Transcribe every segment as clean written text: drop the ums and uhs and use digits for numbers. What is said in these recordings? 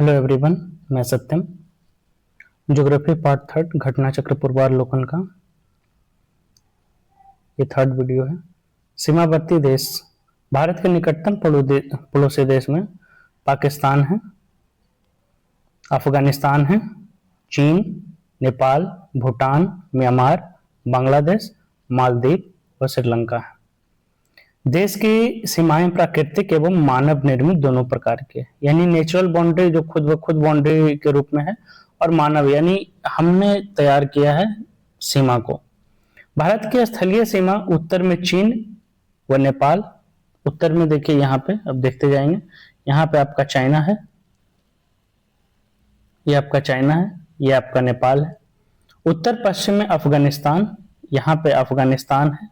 Hello everyone, मैं सत्यम। Geography part third घटना चक्र पूर्वावलोकन का ये थर्ड वीडियो है। सीमावर्ती देश। भारत के निकटतम पड़ोसी देश में पाकिस्तान है, अफगानिस्तान है, चीन, नेपाल, भूटान, म्यांमार, बांग्लादेश, मालदीव और श्रीलंका है। देश की सीमाएं प्राकृतिक एवं मानव निर्मित दोनों प्रकार के, यानी नेचुरल बाउंड्री जो खुद ब खुद बाउंड्री के रूप में है, और मानव यानी हमने तैयार किया है सीमा को। भारत की स्थलीय सीमा उत्तर में चीन व नेपाल। उत्तर में देखिए यहाँ पे, अब देखते जाएंगे, यहाँ पे आपका चाइना है, ये आपका चाइना है, ये आपका नेपाल है। उत्तर पश्चिम में अफगानिस्तान, यहाँ पे अफगानिस्तान है,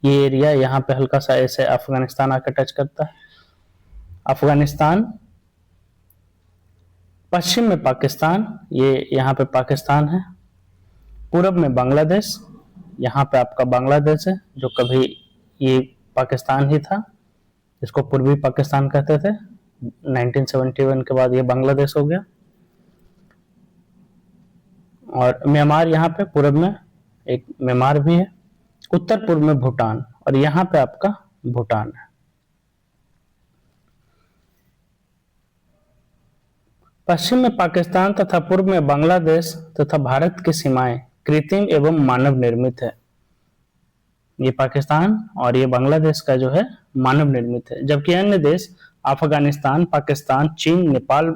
ये एरिया यहाँ पे हल्का सा ऐसे अफगानिस्तान आकर टच करता है। अफगानिस्तान। पश्चिम में पाकिस्तान, ये यहाँ पे पाकिस्तान है। पूरब में बांग्लादेश, यहाँ पे आपका बांग्लादेश है, जो कभी ये पाकिस्तान ही था, इसको पूर्वी पाकिस्तान कहते थे। 1971 के बाद ये बांग्लादेश हो गया। और म्यांमार यहाँ पे पूरब में एक म्यांमार भी है। उत्तर पूर्व में भूटान, और यहाँ पे आपका भूटान है। पश्चिम में पाकिस्तान तथा पूर्व में बांग्लादेश तथा भारत की सीमाएं कृत्रिम एवं मानव निर्मित है। ये पाकिस्तान और ये बांग्लादेश का जो है मानव निर्मित है, जबकि अन्य देश अफगानिस्तान, पाकिस्तान, चीन, नेपाल,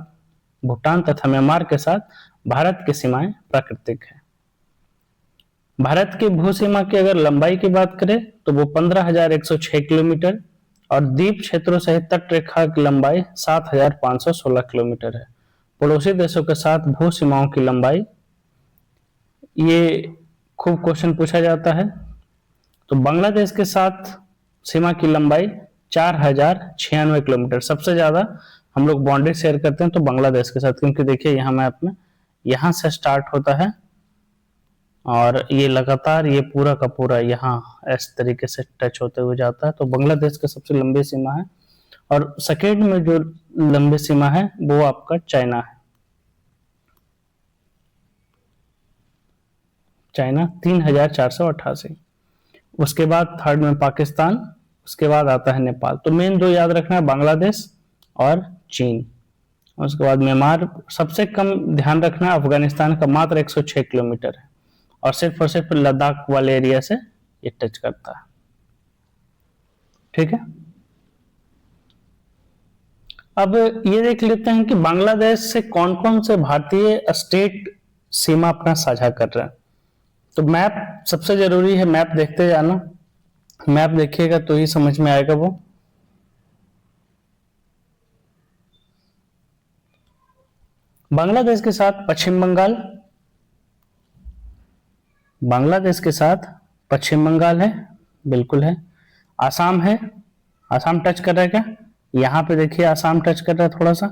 भूटान तथा म्यांमार के साथ भारत की सीमाएं प्राकृतिक है। भारत की भू सीमा की अगर लंबाई की बात करें तो वो 15,106 किलोमीटर और द्वीप क्षेत्रों सहित तट रेखा की लंबाई 7,516 किलोमीटर है। पड़ोसी देशों के साथ भू सीमाओं की लंबाई, ये खूब क्वेश्चन पूछा जाता है। तो बांग्लादेश के साथ सीमा की लंबाई 4,096 किलोमीटर। सबसे ज्यादा हम लोग बाउंड्री शेयर करते हैं तो बांग्लादेश के साथ, क्योंकि देखिए यहाँ मैप में यहाँ से स्टार्ट होता है और ये लगातार ये पूरा का पूरा यहाँ इस तरीके से टच होते हुए जाता है। तो बांग्लादेश की सबसे लंबी सीमा है। और सेकेंड में जो लंबी सीमा है वो आपका चाइना है। चाइना 3,488। उसके बाद थर्ड में पाकिस्तान, उसके बाद आता है नेपाल। तो मेन दो याद रखना है, बांग्लादेश और चीन। उसके बाद म्यांमार। सबसे कम ध्यान रखना है अफगानिस्तान का, मात्र 106 किलोमीटर है, और सिर्फ लद्दाख वाले एरिया से ये टच करता है। ठीक है, अब ये देख लेते हैं कि बांग्लादेश से कौन कौन से भारतीय स्टेट सीमा अपना साझा कर रहे हैं। तो मैप सबसे जरूरी है, मैप देखते जाना। मैप देखिएगा तो ही समझ में आएगा वो। बांग्लादेश के साथ पश्चिम बंगाल, बांग्लादेश के साथ पश्चिम बंगाल है, बिल्कुल है। आसाम है, आसाम टच कर रहा है क्या? यहाँ पे देखिए आसाम टच कर रहा है थोड़ा सा,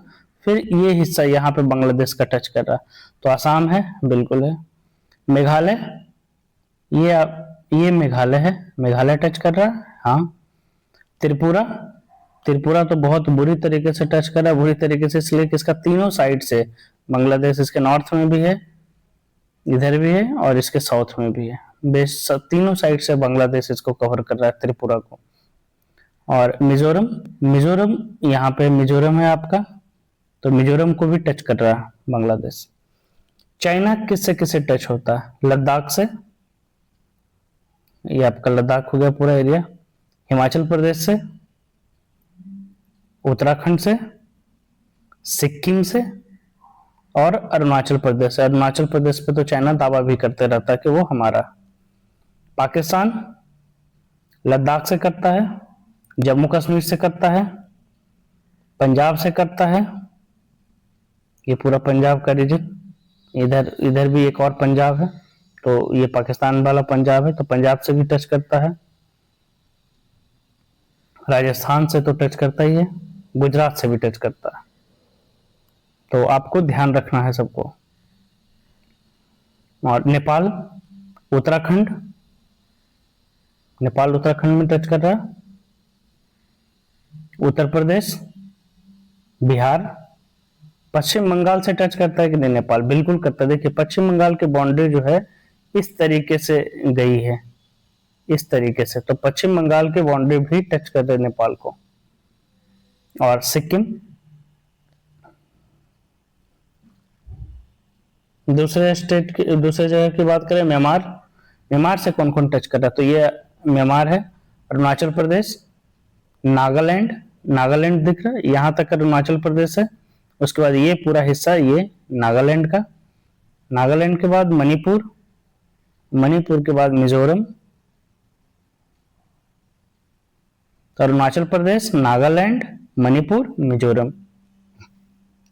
फिर ये हिस्सा यहाँ पे बांग्लादेश का टच कर रहा है, तो आसाम है, बिल्कुल है। मेघालय, ये मेघालय है, मेघालय टच कर रहा है, हाँ। त्रिपुरा, त्रिपुरा तो बहुत बुरी तरीके से टच कर रहा है, बुरी तरीके से इसलिए कि इसका तीनों साइड से बांग्लादेश, इसके नॉर्थ में भी है, इधर भी है, और इसके साउथ में भी है। बेस तीनों साइड से बांग्लादेश इसको कवर कर रहा है, त्रिपुरा को। और मिजोरम, मिजोरम यहाँ पे मिजोरम है आपका, तो मिजोरम को भी टच कर रहा है बांग्लादेश। चाइना किससे किससे टच होता है? लद्दाख से, ये आपका लद्दाख हो गया पूरा एरिया। हिमाचल प्रदेश से, उत्तराखंड से, सिक्किम से, और अरुणाचल प्रदेश से। अरुणाचल प्रदेश पे तो चाइना दावा भी करते रहता है कि वो हमारा। पाकिस्तान लद्दाख से करता है, जम्मू कश्मीर से करता है, पंजाब से करता है, ये पूरा पंजाब का रीजन। इधर इधर भी एक और पंजाब है, तो ये पाकिस्तान वाला पंजाब है, तो पंजाब से भी टच करता है। राजस्थान से तो टच करता ही है, गुजरात से भी टच करता है। तो आपको ध्यान रखना है सबको। और नेपाल, उत्तराखंड, नेपाल उत्तराखंड में टच कर रहा है। उत्तर प्रदेश, बिहार, पश्चिम बंगाल से टच करता है कि नहीं नेपाल? बिल्कुल करता है। देखिए पश्चिम बंगाल की बाउंड्री जो है इस तरीके से गई है, इस तरीके से, तो पश्चिम बंगाल की बाउंड्री भी टच कर रहे नेपाल को। और सिक्किम, दूसरे स्टेट की, दूसरे जगह की बात करें, म्यांमार। म्यांमार से कौन कौन टच कर रहा है? तो ये म्यांमार है, अरुणाचल प्रदेश, नागालैंड, नागालैंड दिख रहा है, यहां तक अरुणाचल प्रदेश है। उसके बाद ये पूरा हिस्सा ये नागालैंड का, नागालैंड के बाद मणिपुर, मणिपुर के बाद मिजोरम। तो अरुणाचल प्रदेश, नागालैंड, मणिपुर, मिजोरम।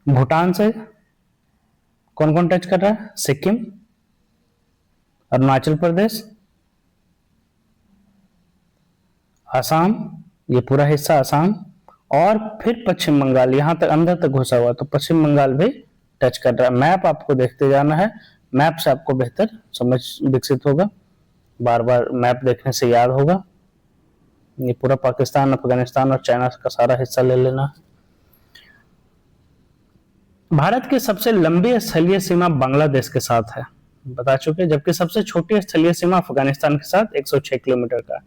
भूटान से कौन कौन टच कर रहा है? सिक्किम, अरुणाचल प्रदेश, असम, ये पूरा हिस्सा असम, और फिर पश्चिम बंगाल, यहां तक अंदर तक घुसा हुआ, तो पश्चिम बंगाल भी टच कर रहा है। मैप आपको देखते जाना है, मैप से आपको बेहतर समझ विकसित होगा, बार बार मैप देखने से याद होगा। ये पूरा पाकिस्तान, अफगानिस्तान और चाइना का सारा हिस्सा ले लेना। भारत की सबसे लंबी स्थलीय सीमा बांग्लादेश के साथ है, बता चुके, जबकि सबसे छोटी स्थलीय सीमा अफगानिस्तान के साथ 106 किलोमीटर का,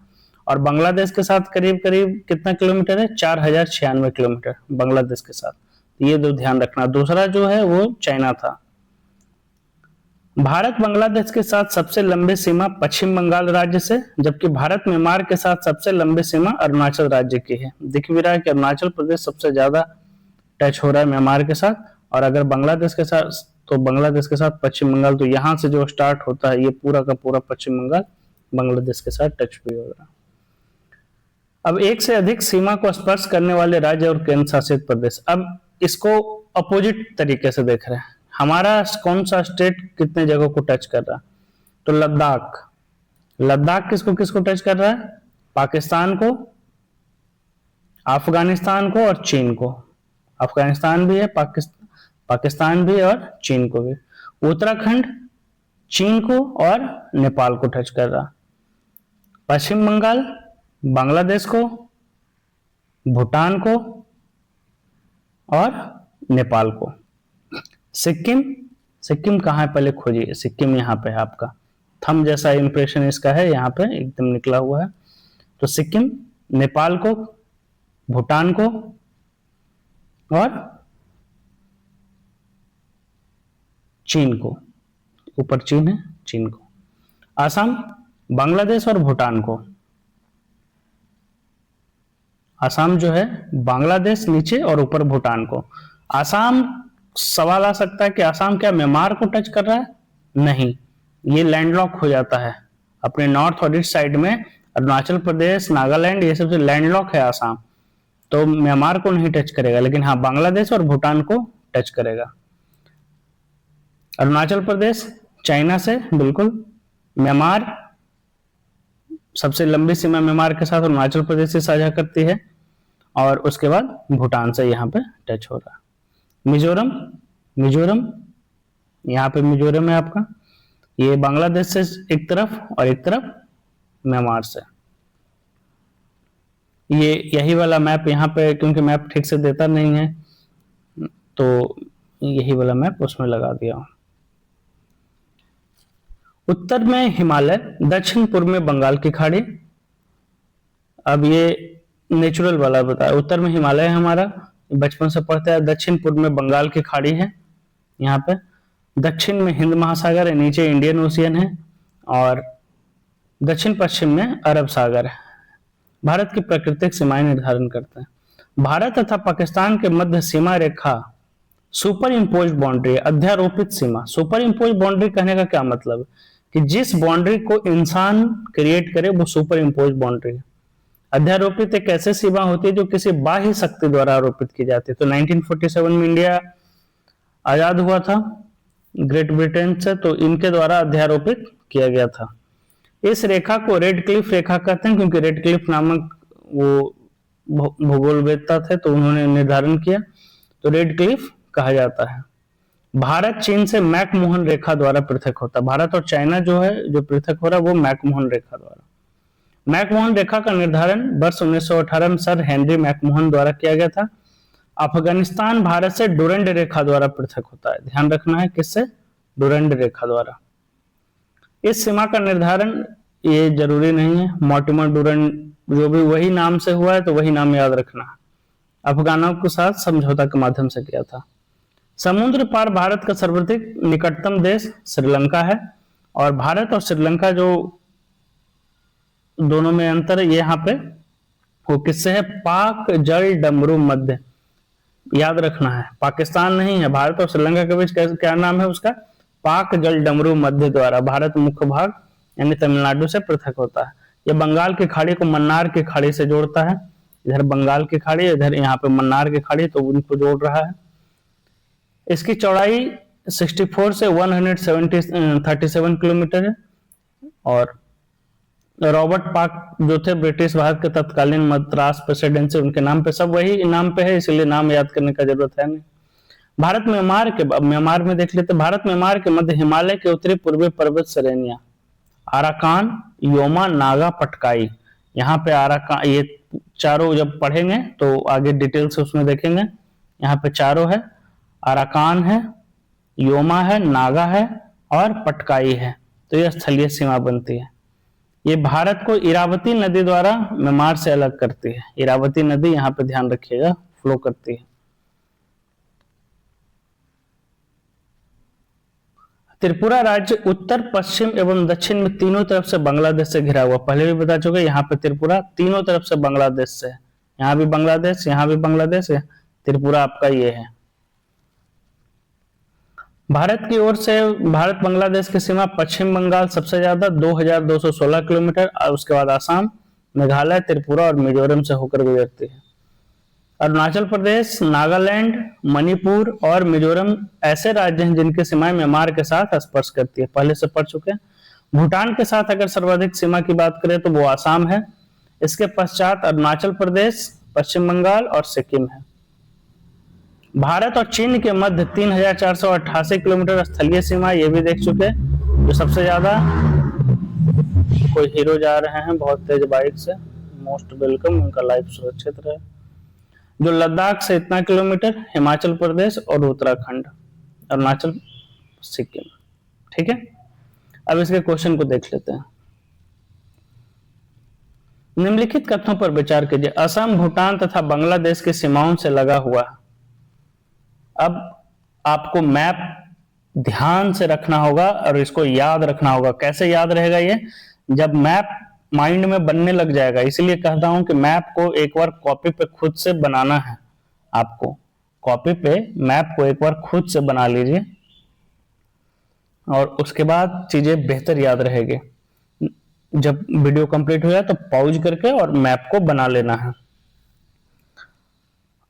और बांग्लादेश के साथ करीब करीब कितना किलोमीटर है? 4096 किलोमीटर बांग्लादेश के साथ। ये दो ध्यान रखना। दूसरा जो है वो चाइना था। भारत बांग्लादेश के साथ सबसे लंबी सीमा पश्चिम बंगाल राज्य से, जबकि भारत म्यांमार के साथ सबसे लंबी सीमा अरुणाचल राज्य की है। दिख भी रहा है कि अरुणाचल प्रदेश सबसे ज्यादा टच हो रहा है म्यांमार के साथ, और अगर बांग्लादेश के साथ, तो बांग्लादेश के साथ पश्चिम बंगाल, तो यहां से जो स्टार्ट होता है ये पूरा का पूरा पश्चिम बंगाल बांग्लादेश के साथ टच भी हो रहा है। अब एक से अधिक सीमा को स्पर्श करने वाले राज्य और केंद्र शासित प्रदेश, अब इसको अपोजिट तरीके से देख रहे हैं। हमारा कौन सा स्टेट कितने जगहों को टच कर रहा है? तो लद्दाख, लद्दाख किसको किसको टच कर रहा है? पाकिस्तान को, अफगानिस्तान को और चीन को। अफगानिस्तान भी है, पाकिस्तान भी और चीन को भी। उत्तराखंड चीन को और नेपाल को टच कर रहा। पश्चिम बंगाल बांग्लादेश को, भूटान को और नेपाल को। सिक्किम, सिक्किम कहाँ है पहले खोजिए, सिक्किम यहाँ पे है, आपका थंब जैसा इंप्रेशन इसका है, यहाँ पे एकदम निकला हुआ है। तो सिक्किम, नेपाल को, भूटान को और चीन को, ऊपर चीन है, चीन को। असम, बांग्लादेश और भूटान को। असम जो है बांग्लादेश नीचे और ऊपर भूटान को। असम, सवाल आ सकता है कि असम क्या म्यांमार को टच कर रहा है? नहीं, ये लैंडलॉक हो जाता है अपने नॉर्थ और ईस्ट साइड में। अरुणाचल प्रदेश, नागालैंड, ये सबसे लैंडलॉक है असम, तो म्यांमार को नहीं टच करेगा, लेकिन हाँ बांग्लादेश और भूटान को टच करेगा। अरुणाचल प्रदेश चाइना से बिल्कुल, म्यांमार सबसे लंबी सीमा म्यांमार के साथ अरुणाचल प्रदेश से साझा करती है, और उसके बाद भूटान से यहाँ पे टच हो रहा है। मिजोरम, मिजोरम यहाँ पे मिजोरम है आपका, ये बांग्लादेश से एक तरफ और एक तरफ म्यांमार से। ये यही वाला मैप यहाँ पे, क्योंकि मैप ठीक से देता नहीं है तो यही वाला मैप उसमें लगा दिया। उत्तर में हिमालय, दक्षिण पूर्व में बंगाल की खाड़ी। अब ये नेचुरल वाला बताया, उत्तर में हिमालय है हमारा, बचपन से पढ़ते हैं। दक्षिण पूर्व में बंगाल की खाड़ी है यहाँ पे, दक्षिण में हिंद महासागर है, नीचे इंडियन ओशियन है, और दक्षिण पश्चिम में अरब सागर है। भारत की प्राकृतिक सीमाएं निर्धारण करते हैं। भारत तथा पाकिस्तान के मध्य सीमा रेखा सुपर इम्पोज बाउंड्री, अध्यारोपित सीमा। सुपर इम्पोज बाउंड्री कहने का क्या मतलब है? कि जिस बाउंड्री को इंसान क्रिएट करे वो सुपर इम्पोज बाउंड्री है। अध्यारोपित एक ऐसी सीमा होती है जो किसी बाह्य शक्ति द्वारा आरोपित की जाती है। तो 1947 में इंडिया आजाद हुआ था ग्रेट ब्रिटेन से, तो इनके द्वारा अध्यारोपित किया गया था। इस रेखा को रेड क्लिफ रेखा कहते हैं, क्योंकि रेड क्लिफ नामक वो भूगोलवेत्ता थे, तो उन्होंने निर्धारण किया, तो रेड क्लिफ कहा जाता है। भारत चीन से मैकमोहन रेखा द्वारा पृथक होता है। भारत और चाइना जो है जो पृथक हो रहा है वो मैकमोहन रेखा द्वारा। मैकमोहन रेखा का निर्धारण वर्ष 1918 में सर हेनरी मैकमोहन द्वारा किया गया था। अफगानिस्तान भारत से डुरंड रेखा द्वारा पृथक होता है, ध्यान रखना है, किससे? डुरंड रेखा द्वारा। इस सीमा का निर्धारण ये जरूरी नहीं है, मॉर्टिमर डुरंड जो भी वही नाम से हुआ है तो वही नाम याद रखना। अफगानों के साथ समझौता के माध्यम से किया था। समुद्र पार भारत का सर्वाधिक निकटतम देश श्रीलंका है, और भारत और श्रीलंका जो दोनों में अंतर है ये यहाँ पे वो किससे है? पाक जल डमरू मध्य, याद रखना है, पाकिस्तान नहीं है। भारत और श्रीलंका के बीच क्या नाम है उसका? पाक जल डमरू मध्य द्वारा भारत मुख्य भाग यानी तमिलनाडु से पृथक होता है। यह बंगाल की खाड़ी को मन्नार की खाड़ी से जोड़ता है, इधर बंगाल की खाड़ी, इधर यहाँ पे मन्नार की खाड़ी, तो उनको जोड़ रहा है। इसकी चौड़ाई 64 से 137 किलोमीटर है, और रॉबर्ट पाक जो थे ब्रिटिश भारत के तत्कालीन मद्रास प्रेसिडेंसी, उनके नाम पे, सब वही नाम पे है, इसलिए नाम याद करने का जरूरत है नहीं। भारत म्यांमार के, म्यांमार में देख लेते, भारत म्यांमार के मध्य हिमालय के उत्तरी पूर्वी पर्वत श्रेणियां आराकान, योमा, नागा, पटकाई, यहाँ पे आराकान, ये चारों जब पढ़ेंगे तो आगे डिटेल से उसमें देखेंगे। यहाँ पे चारों है, आराकान है, योमा है, नागा है और पटकाई है, तो यह स्थलीय सीमा बनती है। ये भारत को इरावती नदी द्वारा म्यांमार से अलग करती है। इरावती नदी यहाँ पे ध्यान रखिएगा फ्लो करती है। त्रिपुरा राज्य उत्तर, पश्चिम एवं दक्षिण में तीनों तरफ से बांग्लादेश से घिरा हुआ, पहले भी बता चुके, यहाँ पे त्रिपुरा तीनों तरफ से बांग्लादेश से, यहाँ भी बांग्लादेश, यहाँ भी बांग्लादेश है, त्रिपुरा आपका ये है। भारत की ओर से भारत बांग्लादेश की सीमा पश्चिम बंगाल सबसे ज्यादा 2216 किलोमीटर, और उसके बाद आसाम, मेघालय, त्रिपुरा और मिजोरम से होकर गुजरती है। अरुणाचल प्रदेश, नागालैंड, मणिपुर और मिजोरम ऐसे राज्य हैं जिनकी सीमाएं म्यांमार के साथ स्पर्श करती है, पहले से पढ़ चुके हैं। भूटान के साथ अगर सर्वाधिक सीमा की बात करें तो वो आसाम है, इसके पश्चात अरुणाचल प्रदेश, पश्चिम बंगाल और सिक्किम है। भारत और चीन के मध्य 3488 किलोमीटर स्थलीय सीमा, ये भी देख चुके, जो सबसे ज्यादा, कोई हीरो जा रहे हैं बहुत तेज बाइक से, मोस्ट वेलकम, उनका लाइफ सुरक्षित रहे। जो लद्दाख से इतना किलोमीटर, हिमाचल प्रदेश और उत्तराखंड, अरुणाचल, सिक्किम, ठीक है। अब इसके क्वेश्चन को देख लेते हैं। निम्नलिखित कथनों पर विचार कीजिए। असम, भूटान तथा बांग्लादेश की सीमाओं से लगा हुआ। अब आपको मैप ध्यान से रखना होगा और इसको याद रखना होगा। कैसे याद रहेगा ये? जब मैप माइंड में बनने लग जाएगा, इसलिए कहता हूं कि मैप को एक बार कॉपी पे खुद से बनाना है। आपको कॉपी पे मैप को एक बार खुद से बना लीजिए और उसके बाद चीजें बेहतर याद रहेगी। जब वीडियो कंप्लीट हो जाए तो पॉज करके और मैप को बना लेना है।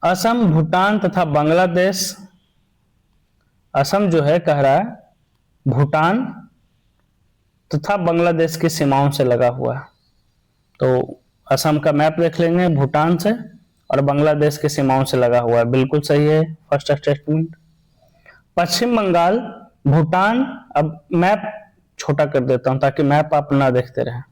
असम, भूटान तथा बांग्लादेश, असम जो है कह रहा है भूटान तथा बांग्लादेश की सीमाओं से लगा हुआ है, तो असम का मैप देख लेंगे, भूटान से और बांग्लादेश की सीमाओं से लगा हुआ है, बिल्कुल सही है फर्स्ट स्टेटमेंट। पश्चिम बंगाल, भूटान, अब मैप छोटा कर देता हूं ताकि मैप आप ना देखते रहें।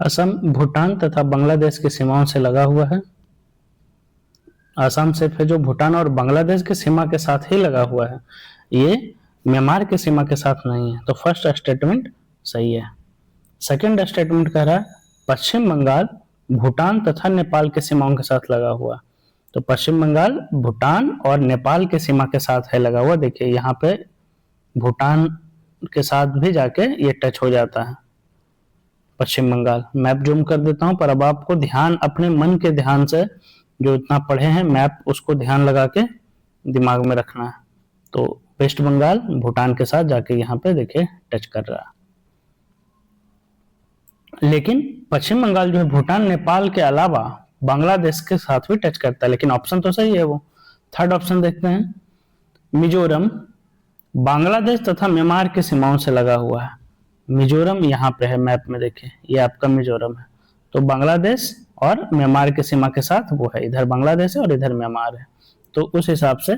असम, भूटान तथा बांग्लादेश की सीमाओं से लगा हुआ है। असम सिर्फ है जो भूटान और बांग्लादेश की सीमा के साथ ही लगा हुआ है, ये म्यांमार की सीमा के साथ नहीं है, तो फर्स्ट स्टेटमेंट सही है। सेकंड स्टेटमेंट कह रहा है पश्चिम बंगाल भूटान तथा नेपाल की सीमाओं के साथ लगा हुआ, तो पश्चिम बंगाल भूटान और नेपाल की सीमा के साथ है लगा हुआ। देखिए यहाँ पे भूटान के साथ भी जाके ये टच हो जाता है पश्चिम बंगाल। मैप जूम कर देता हूं, पर अब आपको ध्यान, अपने मन के ध्यान से जो इतना पढ़े हैं मैप, उसको ध्यान लगा के दिमाग में रखना है। तो वेस्ट बंगाल भूटान के साथ जाके यहाँ पे देखिए टच कर रहा है, लेकिन पश्चिम बंगाल जो है भूटान नेपाल के अलावा बांग्लादेश के साथ भी टच करता है, लेकिन ऑप्शन तो सही है वो। थर्ड ऑप्शन देखते हैं, मिजोरम बांग्लादेश तथा म्यांमार की सीमाओं से लगा हुआ है। मिजोरम यहाँ पे है मैप में, देखिए ये आपका मिजोरम है, तो बांग्लादेश और म्यांमार की सीमा के साथ वो है, इधर बांग्लादेश है और इधर म्यांमार है, तो उस हिसाब से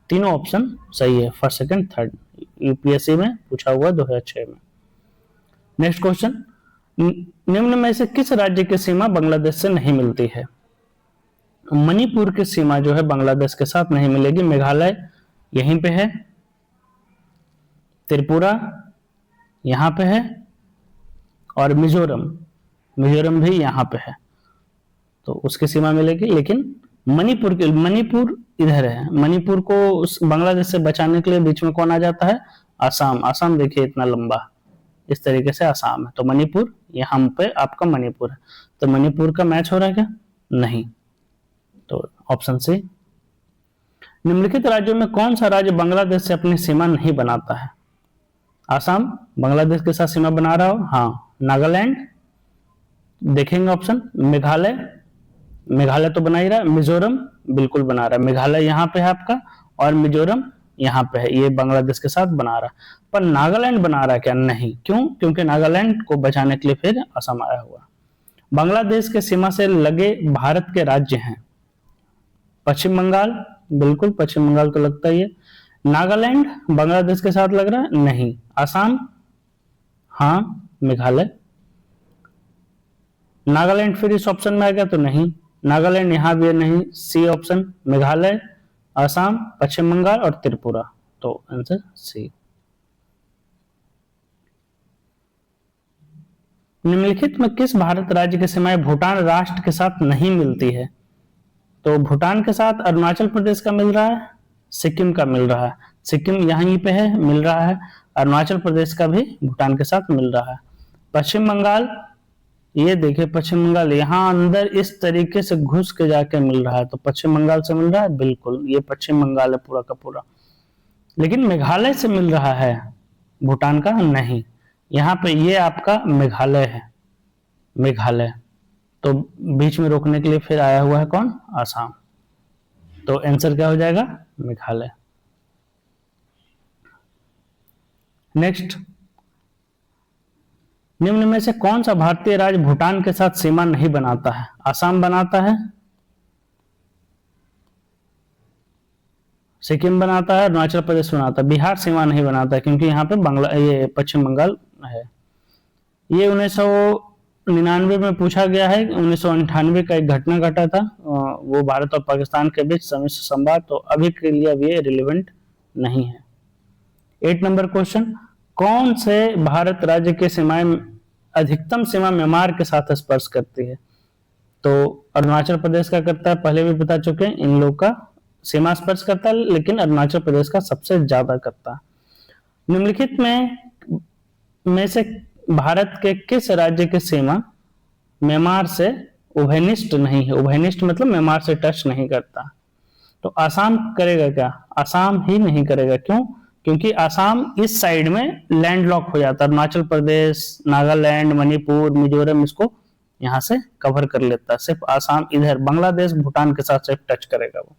तीनों ऑप्शन सही है, फर्स्ट, सेकंड, थर्ड, यूपीएससी में पूछा हुआ 2006 में। नेक्स्ट क्वेश्चन, निम्न में से किस राज्य की सीमा बांग्लादेश से नहीं मिलती है? मणिपुर की सीमा जो है बांग्लादेश के साथ नहीं मिलेगी। मेघालय यहीं पे है, त्रिपुरा यहां पे है, और मिजोरम, मिजोरम भी यहां पे है, तो उसकी सीमा मिलेगी। लेकिन मणिपुर इधर है। मणिपुर को उस बांग्लादेश से बचाने के लिए बीच में कौन आ जाता है? आसाम। आसाम देखिए इतना लंबा, इस तरीके से आसाम है, तो मणिपुर यहाँ पे आपका मणिपुर है। तो मणिपुर का मैच हो रहा है क्या? नहीं, तो ऑप्शन सी। निम्नलिखित राज्यों में कौन सा राज्य बांग्लादेश से अपनी सीमा नहीं बनाता है? आसाम बांग्लादेश के साथ सीमा बना रहा हो, हाँ। नागालैंड देखेंगे ऑप्शन। मेघालय, मेघालय तो बना ही रहा है। मिजोरम बिल्कुल बना रहा है। मेघालय यहाँ पे है आपका, और मिजोरम यहाँ पे है, ये बांग्लादेश के साथ बना रहा है। पर नागालैंड बना रहा है क्या? नहीं। क्यों? क्योंकि नागालैंड को बचाने के लिए फिर असम आया हुआ। बांग्लादेश के सीमा से लगे भारत के राज्य हैं। पश्चिम बंगाल, बिल्कुल पश्चिम बंगाल तो लगता ही है। नागालैंड बांग्लादेश के साथ लग रहा है, नहीं। आसाम, हाँ। मेघालय, नागालैंड फिर इस ऑप्शन में आ गया तो नहीं। नागालैंड यहां भी है, नहीं। C option. मेघालय, असम, पश्चिम बंगाल और त्रिपुरा, तो आंसर सी। निम्नलिखित में किस भारत राज्य की सीमाएं भूटान राष्ट्र के साथ नहीं मिलती है? तो भूटान के साथ अरुणाचल प्रदेश का मिल रहा है, सिक्किम का मिल रहा है। सिक्किम यहीं पे है, मिल रहा है। अरुणाचल प्रदेश का भी भूटान के साथ मिल रहा है। पश्चिम बंगाल, ये देखिए पश्चिम बंगाल यहाँ अंदर इस तरीके से घुस के जाके मिल रहा है, तो पश्चिम बंगाल से मिल रहा है, बिल्कुल ये पश्चिम बंगाल है पूरा का पूरा। लेकिन मेघालय से मिल रहा है, भूटान का नहीं। यहाँ पे ये आपका मेघालय है, मेघालय। तो बीच में रोकने के लिए फिर आया हुआ है कौन? आसाम। तो आंसर क्या हो जाएगा? मेघालय। नेक्स्ट, निम्न में से कौन सा भारतीय राज्य भूटान के साथ सीमा नहीं बनाता है? आसाम बनाता है, सिक्किम बनाता है, अरुणाचल प्रदेश बनाता है। बिहार सीमा नहीं बनाता है, क्योंकि यहाँ पे ये पश्चिम बंगाल है। ये 1999 में पूछा गया है। 1998 का एक घटना घटा था, वो भारत और पाकिस्तान के बीच समिश्र संवाद, तो अभी के लिए अब ये रिलेवेंट नहीं है। 8 नंबर क्वेश्चन, कौन से भारत राज्य की सीमाएं अधिकतम सीमा म्यांमार के साथ स्पर्श करती है? तो अरुणाचल प्रदेश का करता है, पहले भी बता चुके हैं। इन लोग का सीमा स्पर्श करता है, लेकिन अरुणाचल प्रदेश का सबसे ज्यादा करता है। निम्नलिखित में से भारत के किस राज्य की सीमा म्यांमार से उभयनिष्ठ नहीं है? उभयनिष्ठ मतलब म्यांमार से टच नहीं करता। तो आसाम करेगा क्या? आसाम ही नहीं करेगा। क्यों? क्योंकि आसाम इस साइड में लैंडलॉक हो जाता है। अरुणाचल प्रदेश, नागालैंड, मणिपुर, मिजोरम इसको यहां से कवर कर लेता है। सिर्फ आसाम इधर बांग्लादेश भूटान के साथ सिर्फ टच करेगा वो।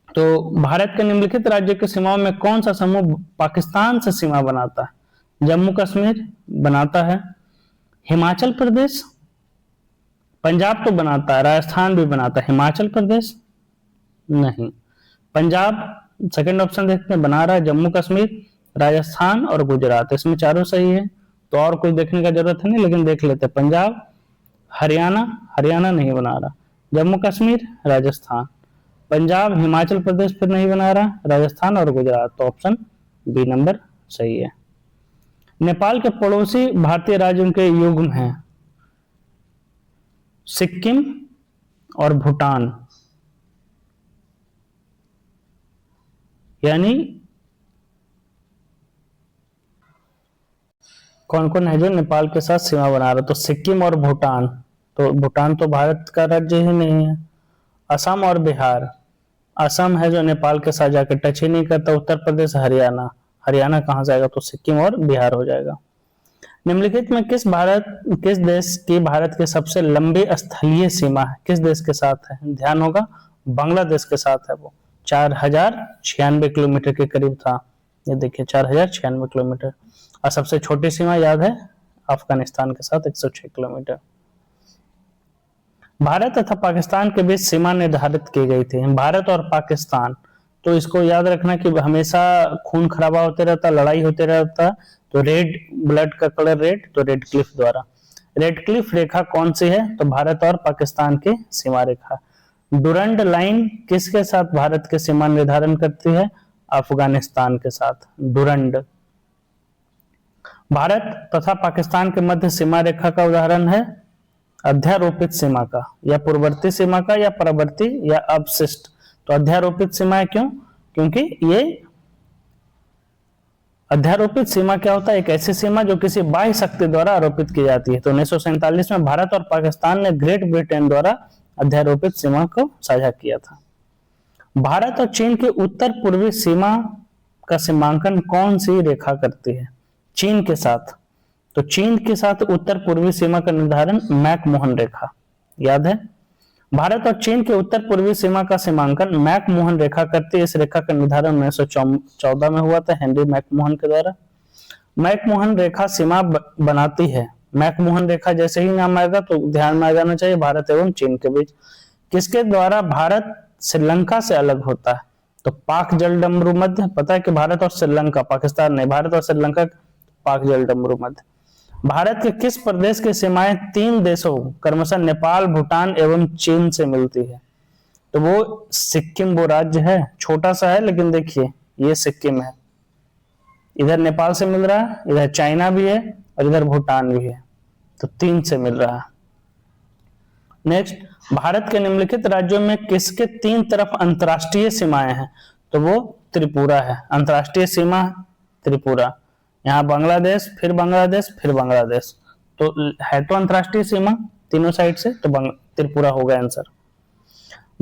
तो भारत के निम्नलिखित राज्यों की सीमाओं में कौन सा समूह पाकिस्तान से सीमा बनाता है? जम्मू कश्मीर बनाता है, हिमाचल प्रदेश, पंजाब तो बनाता है, राजस्थान भी बनाता है, हिमाचल प्रदेश नहीं। पंजाब सेकंड ऑप्शन देखते हैं, बना रहा है। जम्मू कश्मीर, राजस्थान और गुजरात, इसमें चारों सही है, तो और कोई देखने का जरूरत है नहीं, लेकिन देख लेते हैं। पंजाब, हरियाणा, हरियाणा नहीं बना रहा। जम्मू कश्मीर, राजस्थान। पंजाब, हिमाचल प्रदेश फिर नहीं बना रहा, राजस्थान और गुजरात, तो ऑप्शन बी नंबर सही है। नेपाल के पड़ोसी भारतीय राज्यों के युग्म हैं सिक्किम और भूटान, यानी कौन कौन है जो नेपाल के साथ सीमा बना रहा? तो सिक्किम और भूटान। तो भूटान तो भारत का राज्य ही नहीं है। असम और बिहार, असम है जो नेपाल के साथ जाकर टच ही नहीं करता। उत्तर प्रदेश, हरियाणा, हरियाणा कहां से आएगा? तो सिक्किम और बिहार हो जाएगा। निम्नलिखित में किस देश की भारत के सबसे लंबी स्थलीय सीमा है? किस देश के साथ है? ध्यान होगा, बांग्लादेश के साथ है। वो 4096 किलोमीटर के करीब था। ये देखिए 4096 किलोमीटर। और सबसे छोटी सीमा याद है, अफगानिस्तान के साथ 106 किलोमीटर। भारत तथा पाकिस्तान के बीच सीमा निर्धारित की गई थी। भारत और पाकिस्तान तो इसको याद रखना कि हमेशा खून खराबा होते रहता, लड़ाई होते रहता, तो रेड ब्लड का कलर रेड, तो रेड क्लिफ द्वारा। रेड क्लिफ रेखा कौन सी है? तो भारत और पाकिस्तान की सीमा रेखा। डुरंड लाइन किसके साथ भारत की सीमा निर्धारण करती है? अफगानिस्तान के साथ। डुरंड। भारत तथा पाकिस्तान के मध्य सीमा रेखा का उदाहरण है अध्यारोपित सीमा का, या पूर्ववर्ती सीमा का, या परवर्ती, या अवशिष्ट। तो अध्यारोपित सीमा है, क्यों? क्योंकि ये अध्यारोपित सीमा क्या होता है? एक ऐसी सीमा जो किसी बाह्य शक्ति द्वारा आरोपित की जाती है। तो 1947 में भारत और पाकिस्तान ने ग्रेट ब्रिटेन द्वारा अध्यारोपित सीमा को साझा किया था। भारत और चीन के उत्तर पूर्वी सीमा का सीमांकन कौन सी रेखा करती है? चीन के साथ। तो चीन के साथ उत्तर पूर्वी सीमा का निर्धारण मैकमोहन रेखा, याद है? भारत और चीन के उत्तर पूर्वी सीमा का सीमांकन मैकमोहन रेखा करती है। इस रेखा का निर्धारण 1914 में हुआ था हेनरी मैकमोहन के द्वारा। मैकमोहन रेखा सीमा बनाती है। मैकमोहन रेखा जैसे ही नाम आएगा तो ध्यान में आ जाना चाहिए भारत एवं चीन के बीच। किसके द्वारा भारत श्रीलंका से अलग होता है? तो पाक जलडमरू मध्य। पता है कि भारत और श्रीलंका, पाकिस्तान नहीं, भारत और श्रीलंका पाक जलडमरू मध्य। भारत के किस प्रदेश की सीमाएं तीन देशों क्रमशः नेपाल, भूटान एवं चीन से मिलती है? तो वो सिक्किम वो राज्य है, छोटा सा है लेकिन देखिए ये सिक्किम है। इधर नेपाल से मिल रहा है, इधर चाइना भी है और इधर भूटान भी है, तो तीन से मिल रहा है। नेक्स्ट, भारत के निम्नलिखित राज्यों में किसके तीन तरफ अंतरराष्ट्रीय सीमाएं हैं? तो वो त्रिपुरा है। अंतरराष्ट्रीय सीमा त्रिपुरा। यहाँ बांग्लादेश, फिर बांग्लादेश, फिर बांग्लादेश, तो है तो अंतरराष्ट्रीय सीमा तीनों साइड से, तो त्रिपुरा होगा आंसर।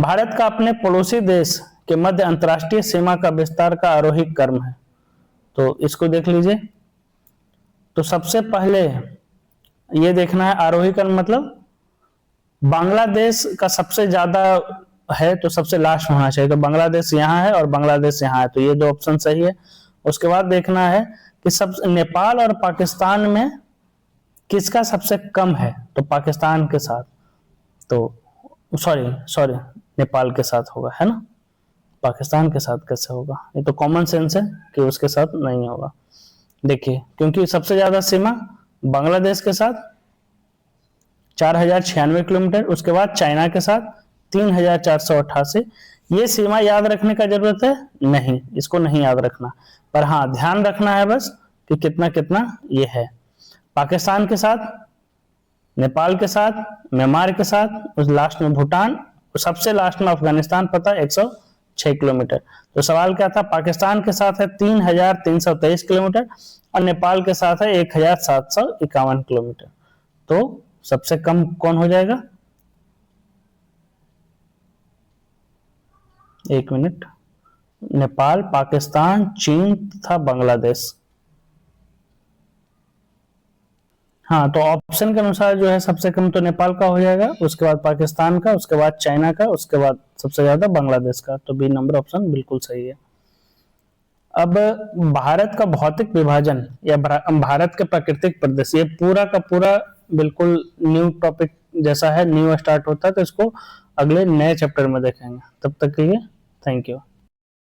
भारत का अपने पड़ोसी देश के मध्य अंतरराष्ट्रीय सीमा का विस्तार का आरोही क्रम है। तो इसको देख लीजिए। तो सबसे पहले ये देखना है आरोही क्रम मतलब बांग्लादेश का सबसे ज्यादा है तो सबसे लास्ट होना चाहिए। तो बांग्लादेश यहाँ है और बांग्लादेश यहाँ है, तो ये दो ऑप्शन सही है। उसके बाद देखना है कि सब नेपाल और पाकिस्तान में किसका सबसे कम है? तो पाकिस्तान के साथ, तो सॉरी नेपाल के साथ होगा, है ना? पाकिस्तान के साथ कैसे होगा? ये तो कॉमन सेंस है कि उसके साथ नहीं होगा। देखिए, क्योंकि सबसे ज्यादा सीमा बांग्लादेश के साथ 4096 किलोमीटर, उसके बाद चाइना के साथ 3488। ये सीमा याद रखने का जरूरत है नहीं, इसको नहीं याद रखना, पर हाँ ध्यान रखना है बस कि कितना कितना ये है। पाकिस्तान के साथ, नेपाल के साथ, म्यांमार के साथ, उस लास्ट में भूटान, सबसे लास्ट में अफगानिस्तान, पता 106 किलोमीटर। तो सवाल क्या था? पाकिस्तान के साथ है 3323 किलोमीटर और नेपाल के साथ है 1751 किलोमीटर। तो सबसे कम कौन हो जाएगा? एक मिनट, नेपाल, पाकिस्तान, चीन तथा बांग्लादेश। हाँ, तो ऑप्शन के अनुसार जो है सबसे कम तो नेपाल का हो जाएगा, उसके बाद पाकिस्तान का, उसके बाद चाइना का, उसके बाद सबसे ज्यादा बांग्लादेश का। तो बी नंबर ऑप्शन बिल्कुल सही है। अब भारत का भौतिक विभाजन या भारत के प्राकृतिक प्रदेश, ये पूरा का पूरा बिल्कुल न्यू टॉपिक जैसा है, न्यू स्टार्ट होता है, तो इसको अगले नए चैप्टर में देखेंगे। तब तक के लिए थैंक यू।